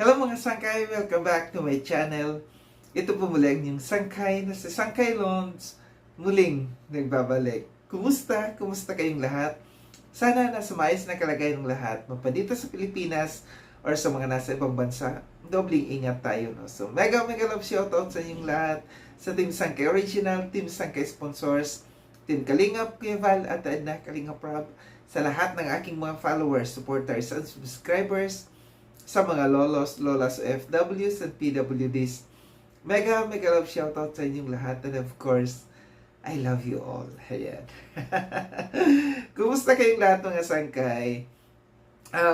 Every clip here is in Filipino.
Hello mga sangkay! Welcome back to my channel. Ito po muli ang inyong sangkay na sa Sangkay Loans muling nagbabalik. Kumusta? Kumusta kayong lahat? Sana nasa maayos na kalagayan ng lahat. Mapadito sa Pilipinas or sa mga nasa ibang bansa, dobling ingat tayo. No? So mega love shoutout sa inyong lahat. Sa Team Sangkay Original, Team Sangkay Sponsors, Team Kalingap, Kuya Val at Edna Kalingap Rob, sa lahat ng aking mga followers, supporters, and subscribers, sa mga lolos, lolas, OFWs, and PWDs. Mega love shoutout sa inyong lahat. And of course, I love you all. Ayan. Kumusta kayong lahat mga sangkay?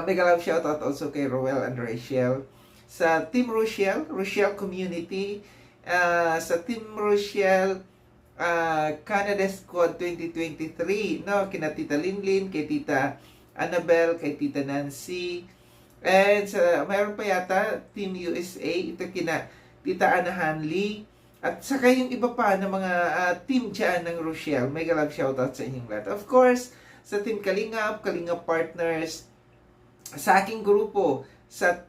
Mega love shoutout also kay Roel and Rachel. Sa Team Rochelle Community. Sa Team Rochelle Canada Squad 2023. No? Kina Tita Linlin, kay Tita Annabelle, kay Tita Nancy. And mayroon pa yata Team USA, ito kina Tita Ana Hanley, at saka yung iba pa na mga team dyan ng Rochelle. Mega love shoutout sa inyong lahat. Of course, sa Team Kalingap, Kalingap Partners, sa aking grupo, sa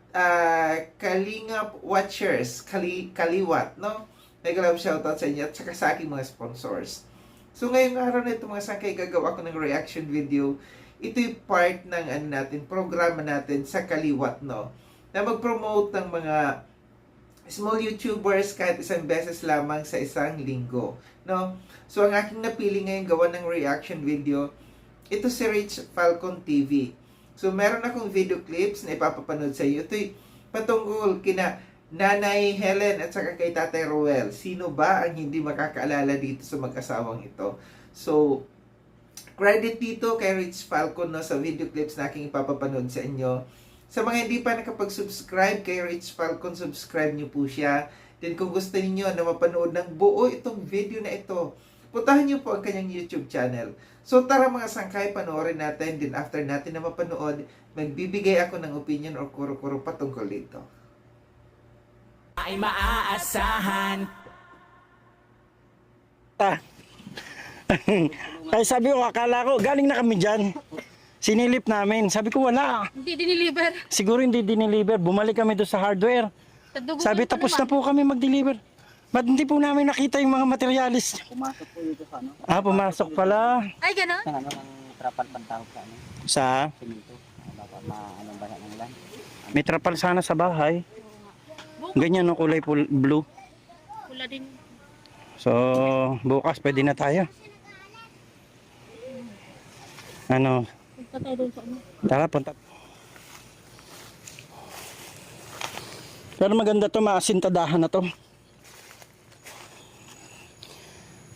Kalingap Watchers, Kaliwat, no? Mega love shoutout sa inyo at saka sa aking mga sponsors. So ngayong araw na ito mga sangkay, gagawa ko ng reaction video. Ito yung part ng programa natin sa Kaliwat, no? Na mag-promote ng mga small YouTubers kahit isang beses lamang sa isang linggo, no? So, ang aking napili ngayon gawa ng reaction video, ito si Rich Falcon TV. So, meron akong video clips na ipapapanood sa iyo. Ito'y patungkol kina Nanay Helen at saka kay Tatay Roel. Sino ba ang hindi makakaalala dito sa mag-asawang ito? So, credit dito kay Rich Falcon, no, sa video clips na aking ipapapanood sa inyo. Sa mga hindi pa nakapag-subscribe kay Rich Falcon, subscribe nyo po siya. Then kung gusto niyo na mapanood ng buo itong video na ito, puntahan nyo po ang kanyang YouTube channel. So tara mga sangkay, panoorin natin. Then after natin na mapanood, magbibigay ako ng opinion or kuro-kuro patungkol dito. Ay maaasahan. Kaya sabi ko, akala ko, galing na kami dyan. Sinilip namin. Sabi ko, wala. Hindi diniliver. Siguro hindi diniliver. Bumalik kami doon sa hardware. Sabi, tapos na po kami mag-deliver. Ba't hindi po namin nakita yung mga materialis? Pumasok po dito sa ano? Pumasok pala. Ay, gano'n? Sa ano ng trapal pantawag sa ano? Sa? Simento. Dapat maanong baha ng ulan. May trapal sana sa bahay. Ganyan no, kulay blue. Wala din. So, bukas pwede na tayo. Ano? Punta tayo doon sa ano. Tara, punta. Pero maganda to, maasintadahan na to.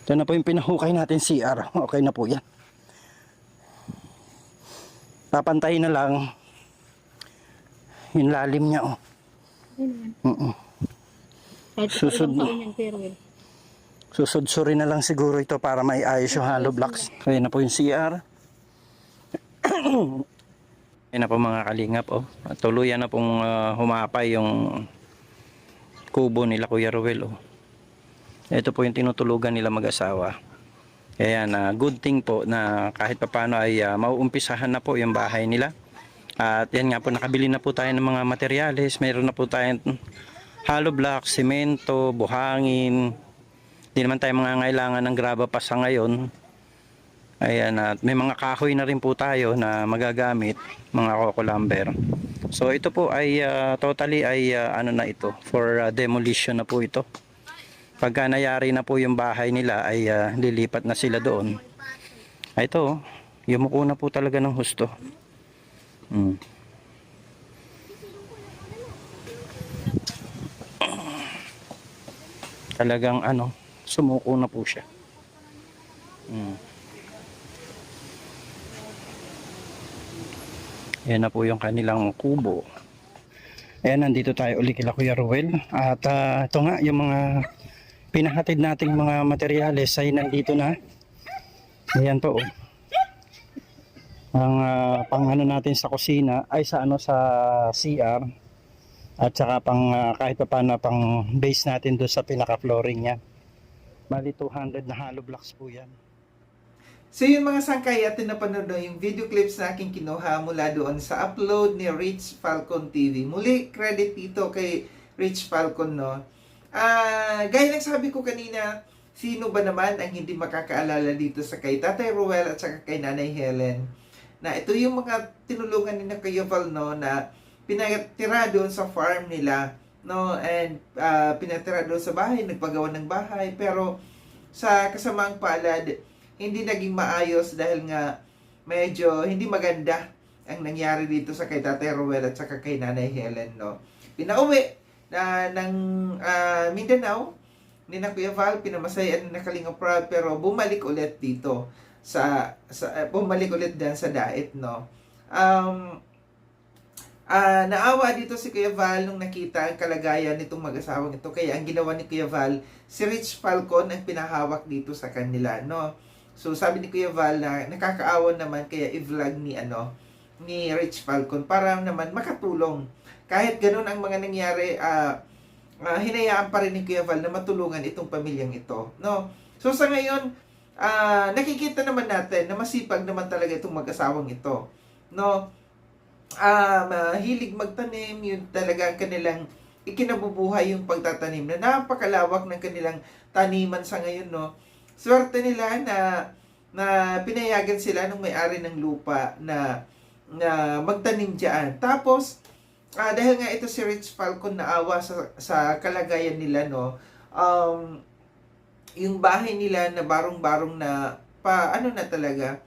Ito na po yung pinahukay natin CR. Okay na po yan. Papantayin na lang yung lalim niya, oh. Susudsurin na lang siguro ito para maiayos yung hollow blocks. Kaya na po yung CR. Ayan na po mga kalingap, oh. Tuluyan na pong humapay yung kubo nila Kuya Ruel, oh. Ito po yung tinutulugan nila mag-asawa. Kaya good thing po na kahit papano ay mauumpisahan na po yung bahay nila. At yan nga po, nakabili na po tayo ng mga materyales. Mayroon na po tayong hollow block, semento, buhangin. Hindi naman tayo mangangailangan ng graba pa sa ngayon. Ayan, at may mga kahoy na rin po tayo na magagamit, mga coco lumber. So ito po ay totally ay ano na ito, for demolition na po ito. Pagka nayari na po yung bahay nila ay lilipat na sila doon. Ito, yumuko na po talaga ng husto. Talagang ano, sumuko na po siya. Ayan na po yung kanilang kubo. Ayan, nandito tayo uli kila Kuya Ruel. At ito nga, yung mga pinahatid nating mga materyales ay nandito na. Ayan po, oh. Ang pang ano natin sa kusina ay sa ano, sa CR. At saka pang kahit pa paano pang base natin doon sa pinaka flooring niya. Bali 200 na hollow blocks po yan. So yun mga sangkay, atin na panood yung video clips na aking kinuha mula doon sa upload ni Rich Falcon TV. Muli, credit dito kay Rich Falcon, no? Gaya ng sabi ko kanina, sino ba naman ang hindi makakaalala dito sa kay Tatay Ruel at saka kay Nanay Helen? Na ito yung mga tinulungan ni na Kuya Val, no, na pinatira doon sa farm nila, no, and pinatira doon sa bahay, nagpagawa ng bahay, pero sa kasamaang palad, hindi naging maayos dahil nga medyo hindi maganda ang nangyari dito sa kay Tatay Ruel at saka kay Nanay Helen, no. Pinauwi ng Mindanao ni na Kuya Val, pinamasayan na Kalingap Rab, pero bumalik ulit dito bumalik ulit dyan sa Daet, no. Naawa dito si Kuya Val nung nakita ang kalagayan nitong mag-asawang ito, kaya ang ginawa ni Kuya Val, si Rich Falcon ang pinahawak dito sa kanila, no. So sabi ni Kuya Val na nakakaawa naman, kaya i-vlog ni Rich Falcon para naman makatulong. Kahit ganun ang mga nangyari, hinayaan pa rin ni Kuya Val na matulungan itong pamilyang ito, no. So sa ngayon, nakikita naman natin na masipag naman talaga itong mag-asawang ito, no. Mahilig magtanim, yun talaga ang kanilang ikinabubuhay, yung pagtatanim na napakalawak ng kanilang taniman sa ngayon, no. Swerte nila na pinayagan sila ng may-ari ng lupa na magtanim diyan. Tapos dahil nga ito si Rich Falcon naawa sa kalagayan nila, no. Yung bahay nila na barong-barong na na talaga,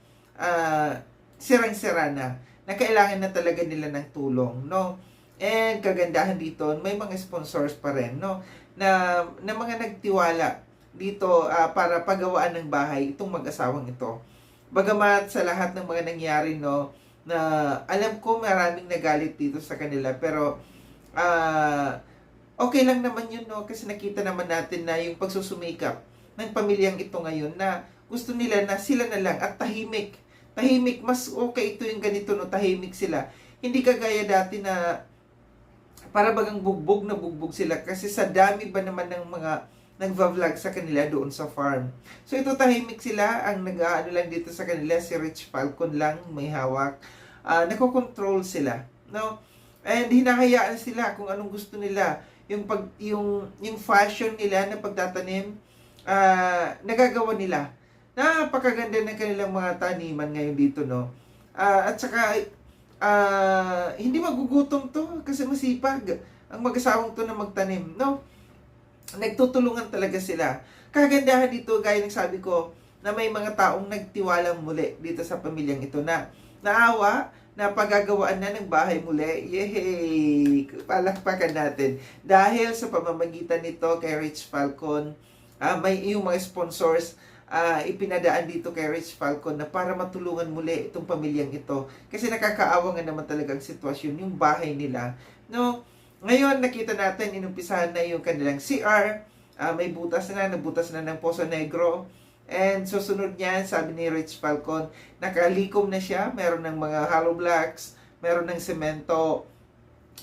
sirang-sira na kailangan na talaga nila ng tulong, no. And kagandahan dito, may mga sponsors pa rin, no, na mga nagtiwala dito para paggawaan ng bahay itong mag-asawang ito. Bagamat sa lahat ng mga nangyari, no, na alam ko maraming nagalit dito sa kanila, pero okay lang naman yun, no, kasi nakita naman natin na yung pagsusumikap ng pamilyang ito ngayon, na gusto nila na sila na lang at tahimik, mas okay ito yung ganito, no, tahimik sila. Hindi kagaya dati na para bagang bugbog na bugbog sila, kasi sa dami ba naman ng mga nagva-vlog sa kanila doon sa farm. So ito, tahimik sila, ang nag-aano lang dito sa kanila, si Rich Falcon lang may hawak. Nako-control sila, no? And hinahayaan sila kung anong gusto nila. Yung fashion nila na pagtatanim, nagagawa nila. Napakaganda ng kanilang mga taniman ngayon dito, no? At saka hindi magugutom to kasi masipag ang mag-asawang to na magtanim, no? Nagtutulungan talaga sila. Kagandahan dito, gaya ng sabi ko, na may mga taong nagtiwalang muli dito sa pamilyang ito na naawa, na pagagawaan na ng bahay muli. Yay! Palakpakan natin. Dahil sa pamamagitan nito kay Rich Falcon, may yung mga sponsors ipinadaan dito kay Rich Falcon na para matulungan muli itong pamilyang ito. Kasi nakakaawa nga naman talaga ang sitwasyon, yung bahay nila, no. Ngayon, nakita natin, inumpisahan na yung kanilang CR, may butas na, nabutas na ng Poso Negro, and susunod niyan, sabi ni Rich Falcon, nakalikom na siya, meron ng mga hollow blocks, meron ng semento,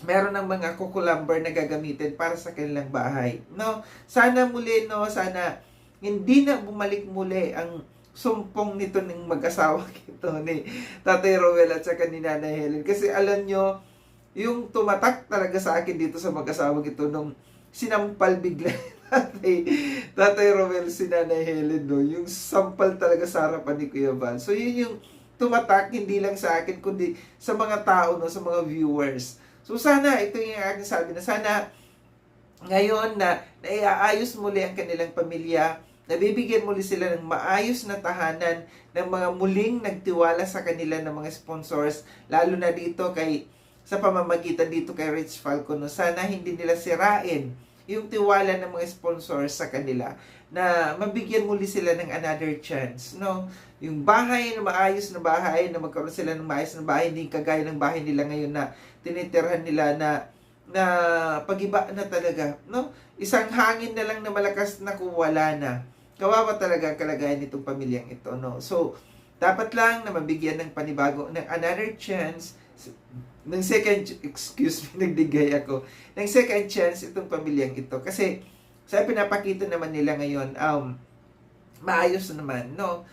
meron ng mga kukulumber na gagamitin para sa kanilang bahay, no. Sana muli, no, sana hindi na bumalik muli ang sumpong nito ng mag-asawa ito ni Tatay Ruel at saka ni Nanay Helen. Kasi alam nyo, yung tumatak talaga sa akin dito sa mag-asawang ito nung sinampal bigla Tatay Ruel si Nanay Helen, no? Yung sampal talaga sa harapan ni Kuya Val. So yun yung tumatak, hindi lang sa akin kundi sa mga tao, no, sa mga viewers. So sana, ito yung aking sabi na sana ngayon na naiaayos muli ang kanilang pamilya, nabibigyan muli sila ng maayos na tahanan ng mga muling nagtiwala sa kanila ng mga sponsors, lalo na dito sa pamamagitan dito kay Rich Falcon, no. Sana hindi nila sirain yung tiwala ng mga sponsors sa kanila, na mabigyan muli sila ng another chance, no. Yung bahay na maayos na bahay, na magkaroon sila ng maayos na bahay, hindi kagaya ng bahay nila ngayon na tinitirhan nila na pag-iba na talaga, no. Isang hangin na lang na malakas na wala na. Kawawa talaga ang kalagayan nitong pamilyang ito, no. So dapat lang na mabigyan ng panibago, ng another chance, ng nagdigay ako, ng second chance itong pamilyang ito. Kasi sa pinapakita naman nila ngayon, maayos naman, no.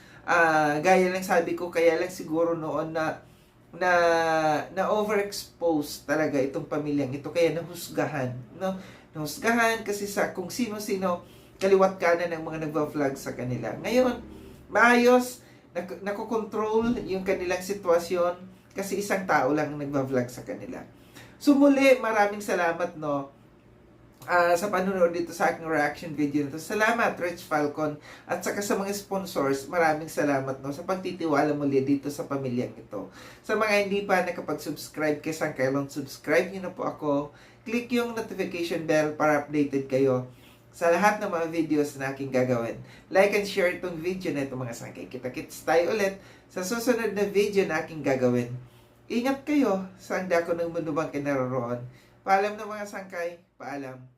Gaya lang sabi ko, kaya lang siguro noon na overexpose talaga itong pamilyang ito, kaya nahusgahan, no? Nahusgahan kasi sa kung sino-sino kaliwat kanan ng mga nagva-vlog sa kanila. Ngayon, maayos, nakokontrol yung kanilang sitwasyon kasi isang tao lang nagva-vlog sa kanila. So muli, maraming salamat, no, sa panunood dito sa aking reaction video nito. Salamat, Rich Falcon, at saka sa mga sponsors, maraming salamat, no, sa pagtitiwala muli dito sa pamilyang ito. Sa mga hindi pa nakapag-subscribe kay Sangkailon, subscribe nyo na po ako. Click yung notification bell para updated kayo sa lahat ng mga videos na aking gagawin. Like and share itong video na ito, mga sangkay. Kita-kits tayo ulit sa susunod na video na aking gagawin. Ingat kayo sa ang dako ng mundo bang kinaroroon. Paalam na mga sangkay. Paalam.